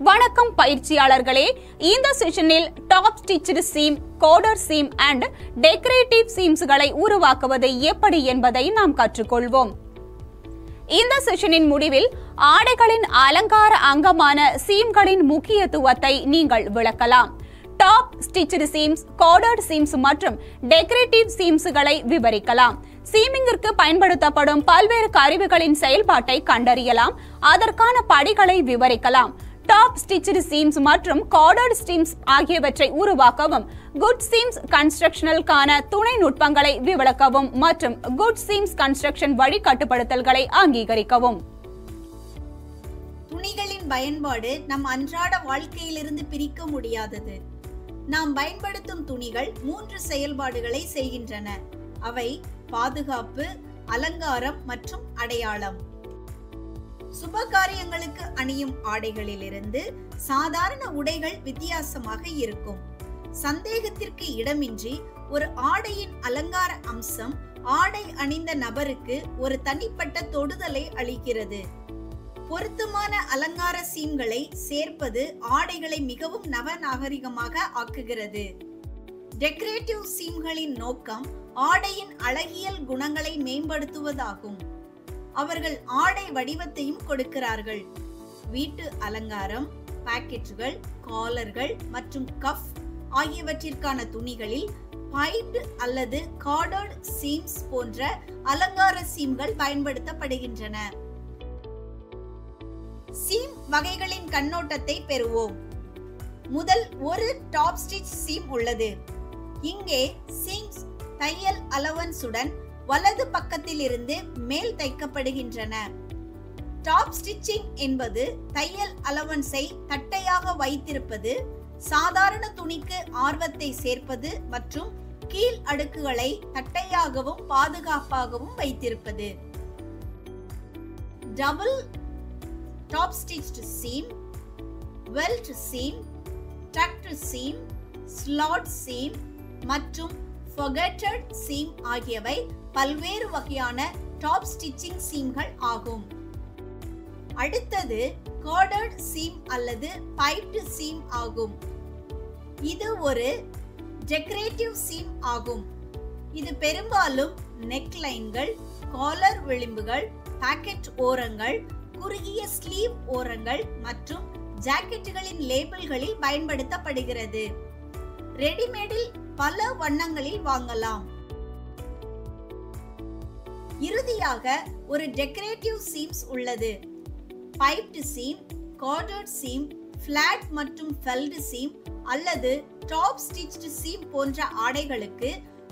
வணக்கம் பயிற்சியாளர்களே, இந்த செஷனில் டாப் ஸ்டிச்டு சீம், கோடர் சீம் அண்ட் டெக்கரேட்டிவ் சீம்ஸ்களை உருவாக்குவது எப்படி என்பதை நாம் கற்றுக்கொள்வோம். இந்த செஷனின் முடிவில் ஆடைகளின் அலங்கார அங்கமான சீம்களின் முக்கியத்துவத்தை நீங்கள் விளக்கலாம். Top stitched seems, coder seems மற்றும் டெக்கரேட்டிவ் சீம்ஸ்களை விவரிக்கலாம். சீமிங்கிற்கு பயன்படுத்தப்படும் பல்வேறு கருவிகளின் செயல்பாட்டை கண்டறியலாம். அதற்கான படிகளை விவரிக்கலாம். டாப் ஸ்டிச்டு சீம்ஸ் மற்றும் கார்டர்ட் சீம்ஸ் ஆகியவற்றை உருவாக்கவும், குட் சீம்ஸ் கன்ஸ்ட்ரக்ஷனுக்கான துணை நுட்பங்களை விளக்கவும் மற்றும் குட் சீம்ஸ் கன்ஸ்ட்ரக்ஷன் வழிகாட்டுதல்களை அங்கீகரிக்கவும். துணிகளின் பயன்பாடு நம் அன்றாட வாழ்க்கையிலிருந்து பிரிக்க முடியாதது. நாம் பயன்படுத்தும் துணிகள் 3 செயல்பாடுகளை செய்கின்றன. அவை பாதுகாப்பு, அலங்காரம் மற்றும் அடையாளம். சுபகாரியங்களுக்கு அணியும் ஆடைகளிலிருந்து சாதாரண உடைகள் வித்தியாசமாக இருக்கும். சந்தேகத்திற்கு இடமின்றி ஒரு ஆடையின் அலங்கார அம்சம் ஆடை அணிந்த நபருக்கு ஒரு தனிப்பட்ட தொடுதலை அளிக்கிறது. பொருத்தமான அலங்கார சீம்களை சேர்ப்பது ஆடைகளை மிகவும் நவநாகரிகமாக ஆக்குகிறது. டெக்கரேட்டிவ் சீம்களின் நோக்கம் ஆடையின் அழகியல் குணங்களை மேம்படுத்துவதாகும். அவர்கள் ஆடை வடிவத்தையும் கொடுக்கிறார்கள். வீட்டு அலங்காரம், பாக்கெட்டுகள், காலர்கள் மற்றும் கஃப் ஆகியவற்றிற்கான துணிகளில் பைப்டு அல்லது கார்டர்ட் சீம்ஸ் போன்ற அலங்கார சீம்கள் பயன்படுத்தப்படுகின்றன. சீம் வகைகளின் கண்ணோட்டத்தை பெறுவோம். முதல் ஒரு டாப் ஸ்டிச் சீம் உள்ளது. இங்கே சீம்ஸ் தையல் அலவன்ஸுடன் வலது பக்கத்தில் இருந்து மேல் தைக்கப்படுகின்றன. டாப் ஸ்டிச்சிங் என்பது தையல் அலவன்ஸை தட்டையாக வைத்திருப்பது, சாதாரண துணிக்கு ஆர்வத்தை சேர்ப்பது மற்றும் கீழ் அடுக்குகளை தட்டையாகவும் பாதுகாப்பாகவும் வைத்திருப்பது. Double top stitched seam, welt seam, tucked seam, slot seam மற்றும் forgetted சீம் ஆகியவை பல்வேறு வகையான டாப் ஸ்டிச்சிங் சீம்கள் ஆகும். அடுத்தது கார்டர்ட் சீம் அல்லது பைப்டு சீம் ஆகும். இது ஒரு டெக்கரேட்டிவ் சீம் ஆகும். இது பெரும்பாலும் நெக்லைன்கள், காலர் விளிம்புகள், பாக்கெட் ஓரங்கள், குறுகிய ஸ்லீவ் ஓரங்கள் மற்றும் ஜாக்கெட்டுகளின் லேபிள்களில் பயன்படுத்தப்படுகிறது. ரெடிமேடில் பல வண்ணங்களில் வாங்கலாம். இறுதியாக ஒரு டெக்கரேட்டிவ் சீம்ஸ் உள்ளது. பைப்டு சீம், கார்டர்ட் சீம், ஃபிளாட் மற்றும் ஃபெல்டு சீம் அல்லது டாப் ஸ்டிச்டு சீம் போன்ற ஆடைகளுக்கு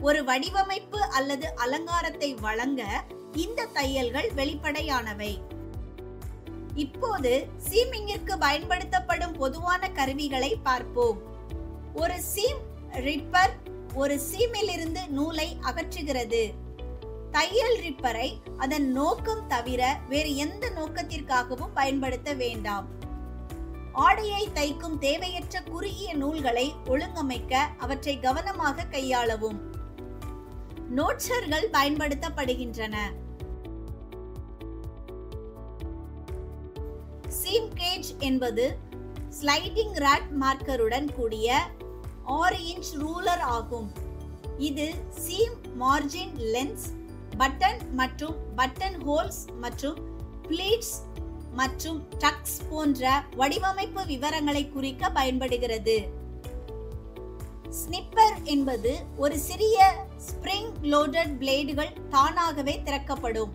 ஒரு வடிவமைப்பு அல்லது அலங்காரத்தை வழங்க இந்த தையல்கள் வெளிப்படையானவை. இப்போது சீமிங்கிற்கு பயன்படுத்தப்படும் பொதுவான கருவிகளை பார்ப்போம். ஒரு சீம் ரிப்பர் ஒரு சீமிலிருந்து நூலை அகற்றுகிறது. தையல் ரிப்பரை அதன் நோக்கம் தவிர வேறு எந்த நோக்கத்திற்காகவும் பயன்படுத்த வேண்டாம். ஆடையை தைக்கும் தேவையற்ற குறுகிய நூல்களை ஒழுங்கமைக்க அவற்றை கவனமாக கையாளவும். நோட்சர்கள் பயன்படுத்தப்படுகின்றன. சீம் கேஜ் என்பது ஸ்லைடிங் ராட் மார்க்கருடன் கூடிய 6 இன்ச் ரூலர் ஆகும். இது சீம் மார்ஜின் லென்ஸ், பட்டன் மற்றும் பட்டன் ஹோல்ஸ் மற்றும் பிளீட்ஸ் மற்றும் டக்ஸ் போன்ற வடிவமைப்பு விவரங்களை குறிக்க பயன்படுகிறது. ஸ்னிப்பர் என்பது ஒரு சிறிய ஸ்பிரிங் லோடட் பிளேடுகள் தானாகவே திறக்கப்படும்.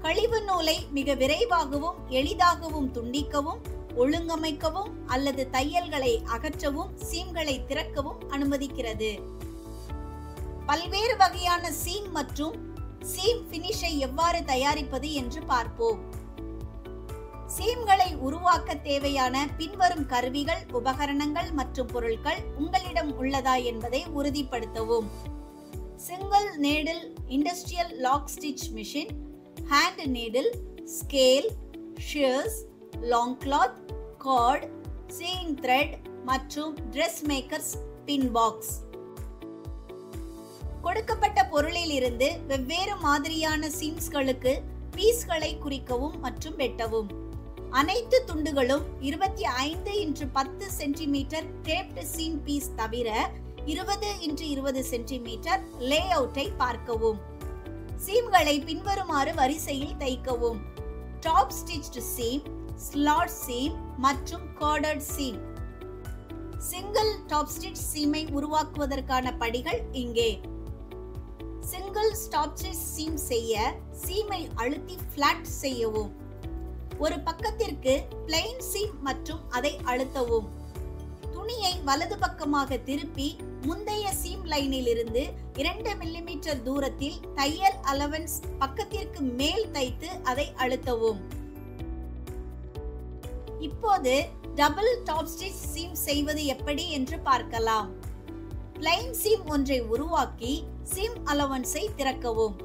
கழிவு நூலை மிக விரைவாகவும் எளிதாகவும் துண்டிக்கவும், ஒழுங்கமைக்கவும் அல்லது தையல்களை அகற்றவும் சீம்களை திறக்கவும் அனுமதிக்கிறது. பல்வேறு வகையான சீம் மற்றும் சீம் பினிஷை எவ்வாறு தயாரிப்பது என்று பார்ப்போம். சீம்களை உருவாக்க தேவையான பின்வரும் கருவிகள், உபகரணங்கள் மற்றும் பொருட்கள் உங்களிடம் உள்ளதா என்பதை உறுதிப்படுத்தவும். Single needle industrial lock stitch machine, hand needle, scale, shears, long cloth, card, sewing thread மற்றும் ட்ரெஸ் மேக்கர்ஸ் பின் பாக்ஸ். கொடுக்கப்பட்ட பொருளில் இருந்து வெவ்வேறு மாதிரியான சீம்ஸ்களுக்கு பீஸ்களை குறிக்கவும் மற்றும் வெட்டவும். அனைத்து துண்டுகளும் 25 x 10 centimetre taped seam piece தவிர 20 x 20 சென்டிமீட்டர் லே அவுட்டை பார்க்கவும். சீம்களை பின்வருமாறு வரிசையில் தைக்கவும். Top stitched seam, slot seam மற்றும் corded seam. Single top stitch சீமை உருவாக்குவதற்கான படிகள் இங்கே. சிங்கிள் டாப் ஸ்டிச் சீம் செய்ய சீமை அழுத்தி ஃபிளாட் செய்யவும். ஒரு பக்கத்திற்கு பிளெயின் சீம் மற்றும் அதை அழுத்தவும். துணியை வலது பக்கமாக திருப்பி முந்தைய சீம் லைனில் இருந்து 2 மில்லிமீட்டர் தூரத்தில் தையல் அலவன்ஸ் பக்கத்திற்கு மேல் தைத்து அதை அழுத்தவும். இப்போது டபுள் டாப் ஸ்டிச் சீம் செய்வது எப்படி என்று பார்க்கலாம். பிளைன் சீம் ஒன்றை உருவாக்கி சீம் அலவன்ஸை திறக்கவும்.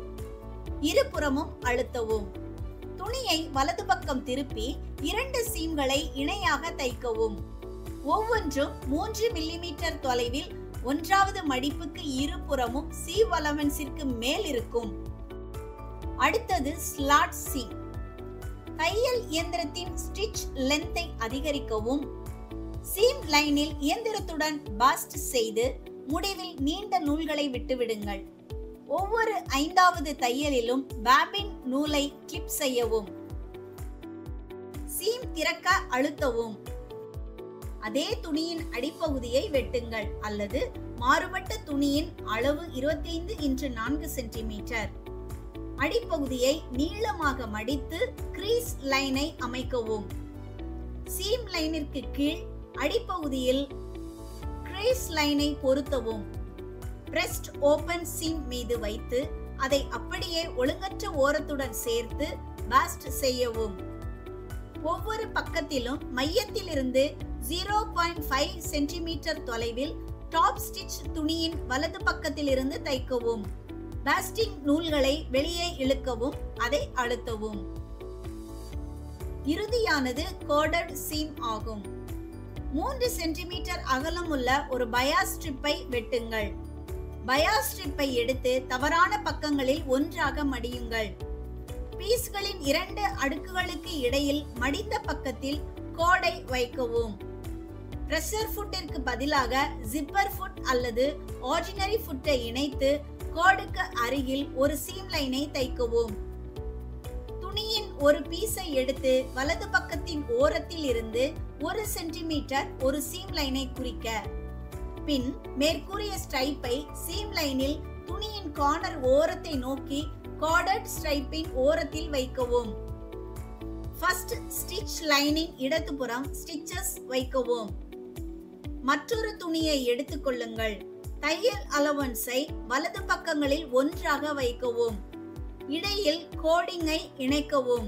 இருபுறமும் அழுத்தவும். துணியை வலது பக்கம் திருப்பி 2 சீம்களை இணையாக தைக்கவும். ஒவ்வொன்றும் 3 மில்லிமீட்டர் தொலைவில் 1வது மடிப்புக்கு இருபுறமும் சீம் அலவன்ஸிற்கு மேல் இருக்கும். அடுத்தது ஸ்லாட் சீம். தையல் இயந்திரத்தின் ஸ்டிச் லென்த்தை அதிகரிக்கவும். சீம் லைனில் இயந்திரத்துடன் பாஸ்ட் செய்து முடிவில் நீண்ட நூல்களை விட்டுவிடுங்கள். ஒவ்வொரு 5வது தையலிலும் பாபின் நூலை கிளிப் செய்யவும். சீம் திறக்க அழுத்தவும். அதே துணியின் அடிப்பகுதியை வெட்டுங்கள் அல்லது மாறுபட்ட துணியின் அளவு 25 x 4 சென்டிமீட்டர். அடிப்பகுதியை நீளமாக மடித்து கிரீஸ் லைனை அமைக்கவும். சீம் லைனிற்கு கீழ் அடிப்பகுதியில் கிரீஸ் லைனை பொருத்தவும். பிரஸ்ட் ஓபன் சீம் மீது வைத்து அதை அப்படியே ஒழுங்கற்ற ஓரத்துடன் சேர்த்து பாஸ்ட் செய்யவும். ஒவ்வொரு பக்கத்திலும் மையத்திலிருந்து 0.5 சென்டிமீட்டர் தொலைவில் டாப் ஸ்டிச் துணியின் வலது பக்கத்திலிருந்து தைக்கவும். பாஸ்டிங் நூல்களை வெளியே இழுக்கவும், அதை அழுத்தவும். இறுதியானது கோர்டட் சீம் ஆகும். 3 சென்டிமீட்டர் அகலமுள்ள ஒரு பயாஸ் ஸ்ட்ரிப்பை வெட்டுங்கள். பயாஸ் ஸ்ட்ரிப்பை எடுத்து தவறான பக்கங்களில் ஒன்றாக மடியுங்கள். பீஸ்களின் 2 அடுக்குகளுக்கு இடையில் மடிந்த பக்கத்தில் கோடை வைக்கவும். பிரஷர் ஃபுட்டிற்கு பதிலாக ஜிப்பர் ஃபுட் அல்லது ஆர்டினரி ஃபுட்டை இணைத்து கோடுக்கு அருகில் ஒரு சீம் லைனை தைக்கவும். துணியின் ஒரு பீஸை எடுத்து வலது பக்கத்தின் ஓரத்தில் இருந்து 1 சென்டிமீட்டர் ஒரு சீம் லைனை குறிக்க. பின் மேற்கூறிய ஸ்ட்ரைப்பை சீம் லைனில் துணியின் கார்னர் ஓரத்தை நோக்கி கார்டட் ஸ்ட்ரைப்பின் ஓரத்தில் வைக்கவும். ஃபர்ஸ்ட் ஸ்டிச் லைனின் இடதுபுறம் ஸ்டிச்சஸ் வைக்கவும். மற்றொரு துணியை எடுத்துக்கொள்ளுங்கள். தையல் அலவன்ஸை வலது பக்கங்களில் ஒன்றாக வைக்கவும். இடையில் கோடிங்கை இணைக்கவும்.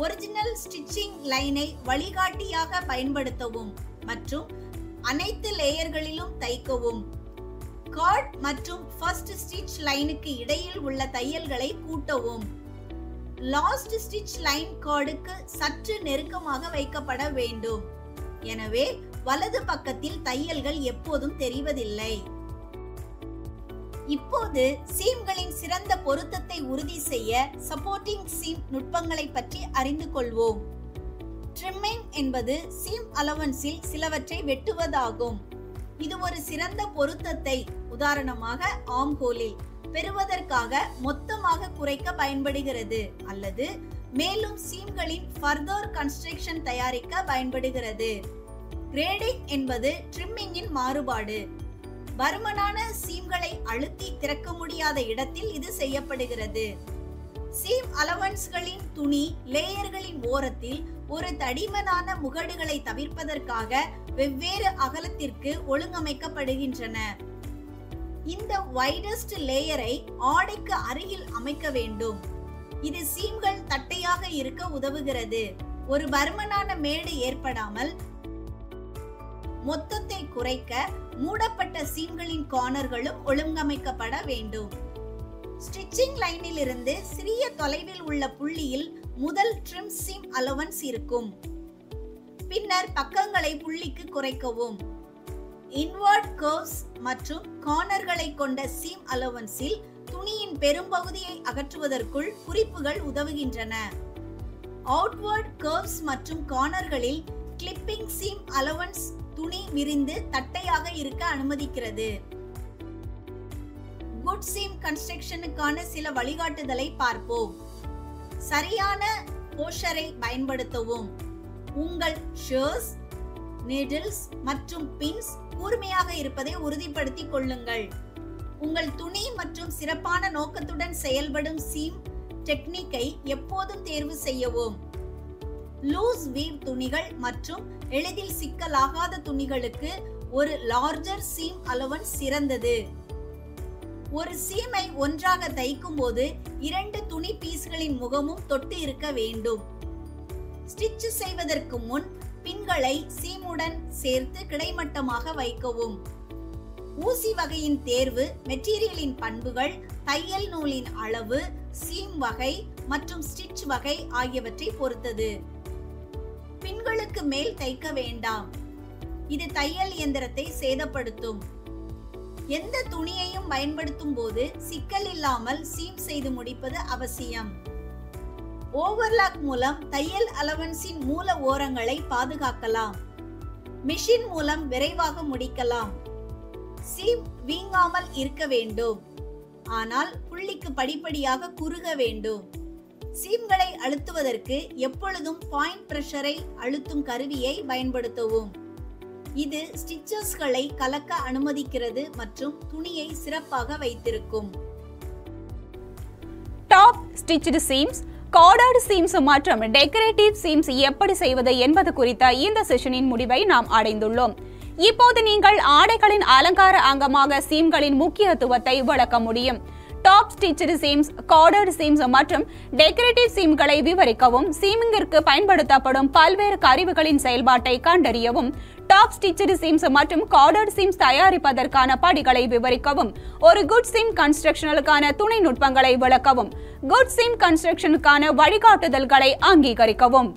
ஒரிஜினல் ஸ்டிச்சிங் லைனை வழிகாட்டியாக பயன்படுத்தவும் மற்றும் அனைத்து லேயர்களிலும் தைக்கவும். கார்ட் மற்றும் ஃபர்ஸ்ட் ஸ்டிச் லைனுக்கு இடையில் உள்ள தையல்களை கூட்டவும். லாஸ்ட் ஸ்டிச் லைன் கார்டுக்கு சற்று நெருக்கமாக வைக்கப்பட வேண்டும். எனவே வலது பக்கத்தில் தையல்கள் எப்போதும் தெரிவதில்லை. இப்போது சீம்களின் சிறந்த பொருத்தத்தை உறுதி செய்ய சப்போர்ட்டிங் சீம் நுட்பங்களை பற்றி அறிந்து கொள்வோம். ட்ரிம்மிங் என்பது சீம் அலவன்ஸில் சிலவற்றை வெட்டுவதாகும். இது ஒரு சிறந்த பொருத்தத்தை, உதாரணமாக ஆர்ம் ஹோலில் பெறுவதற்காக மொத்தமாக குறைக்க பயன்படுகிறது அல்லது மேலும் சீம்களின் ஃபர்தர் கன்ஸ்ட்ரக்ஷன் தயாரிக்க பயன்படுகிறது. கிரேடிங் என்பது ட்ரிம்மிங்கின் மாறுபாடு. பருமனான சீம்களை அழுத்தி திறக்க முடியாத இடத்தில் இது செய்யப்படுகிறது. சீம் அலவன்ஸ்களின் துணி லேயர்களின் ஓரத்தில் ஒரு தடிமனான முகடுகளை தவிர்ப்பதற்காக வெவ்வேறு அகலத்திற்கு ஒழுங்கமைக்கப்படுகின்றன. இந்த வைடஸ்ட் லேயரை ஆடைக்கு அருகில் அமைக்க வேண்டும். இது சீம்கள் தட்டையாக இருக்க உதவுகிறது. ஒரு பருமனான மேடு ஏற்படாமல் மொத்தத்தை குறைக்க மூடப்பட்ட சீம்களின் கார்னர்களும் ஒழுங்கமைக்கப்பட வேண்டும். ஸ்டிச்சிங் லைனில் இருந்து சிறிய தொலைவில் உள்ள புள்ளியில் முதல் ட்ரிம் சீம் அலவன்ஸ் இருக்கும். பின்னர் பக்கங்களை புள்ளிக்கு குறைக்கவும். இன்வர்ட் கர்வ்ஸ் மற்றும் கார்னர்களை கொண்ட சீம் அலவன்ஸில் துணியின் பெரும்பகுதியை அகற்றுவதற்குள் குறிப்புகள் உதவுகின்றன. அவுட்வர்ட் கர்வ்ஸ் மற்றும் கார்னர்களில் கிளிப்பிங் சீம் அலவன்ஸ் துணி விரிந்து தட்டையாக இருக்க அனுமதிக்கிறது. குட் சீம் கன்ஸ்ட்ரக்ஷனுக்கான சில வழிகாட்டுதலை பார்ப்போம். சரியான போஷரை பயன்படுத்தவும். உங்கள் ஷேர்ஸ், நீடில்ஸ் மற்றும் பின்ஸ் கூர்மையாக இருப்பதை உறுதிப்படுத்திக் கொள்ளுங்கள். உங்கள் துணி மற்றும் சிறப்பான நோக்கத்துடன் செயல்படும் சீம் டெக்னிக்கை எப்போதும் தேர்வு செய்யவும். லூஸ் வீவ் துணிகள் மற்றும் எளிதில் சிக்கலாகாத துணிகளுக்கு ஒரு லார்ஜர் சீம் அலவன்ஸ் சிறந்தது. ஒரு சீமை ஒன்றாக தைக்கும் போது 2 துணி பீஸ்களின் முகமும் தொட்டு இருக்க வேண்டும். ஸ்டிச் செய்வதற்கு முன் பின்களை சீமுடன் சேர்த்து கிடைமட்டமாக வைக்கவும். ஊசி வகையின் தேர்வு, மெட்டீரியலின் பண்புகள், தையல் நூலின் அளவு, சீம் வகை மற்றும் ஸ்டிச் வகை ஆகியவற்றை பொறுத்தது. பின்களுக்கு மேல் தைக்க வேண்டாம். இது தையல் இயந்திரத்தை சேதப்படுத்தும். எந்த துணியையும் பயன்படுத்தும் போது சிக்கல் இல்லாமல் சீம் செய்து முடிப்பது அவசியம். ஓவர்லாக் மூலம் தையல் அலவன்ஸின் மூல ஓரங்களை பாதுகாக்கலாம். மிஷின் மூலம் விரைவாக முடிக்கலாம். சீம் வீங்காமல் இருக்க வேண்டும், ஆனால் புள்ளிக்கு படிப்படியாக குறுக வேண்டும். சீம்களை அழுத்துவதற்கு எப்பொழுதும் பாயிண்ட் பிரஷரை அழுத்தும் கருவியை பயன்படுத்தவும். இது ஸ்டிச்சஸ்களை கலக்க அனுமதிக்கிறது மற்றும் துணியை சிறப்பாக வைத்திருக்கும். டாப் ஸ்டிச்டு சீம்ஸ், கார்டர்டு சீம்ஸ் மற்றும் டெக்கரேட்டிவ் சீம்ஸ் எப்படி செய்வது என்பது குறித்த இந்த செஷனின் முடிவை நாம் அடைந்துள்ளோம். இப்போது நீங்கள் ஆடைகளின் அலங்கார அங்கமாக சீம்களின் முக்கியத்துவத்தை விளக்க முடியும். டாப் ஸ்டிச்டு சீம்ஸ், கார்டர்டு சீம்ஸ் மற்றும் டெக்கரேட்டிவ் சீம்களை விவரிக்கவும், சீமிங்கிற்கு பயன்படுத்தப்படும் பல்வேறு கருவிகளின் செயல்பாட்டை கண்டறியவும், டாப் ஸ்டிச்டு சீம்ஸ் மற்றும் கார்டர்டு சீம்ஸ் தயாரிப்பதற்கான படிகளை விவரிக்கவும், ஒரு குட் சீம் கன்ஸ்ட்ரக்ஷனுக்கான துணை நுட்பங்களை விளக்கவும், குட் சீம் கன்ஸ்ட்ரக்ஷனுக்கான வழிகாட்டுதல்களை அங்கீகரிக்கவும்.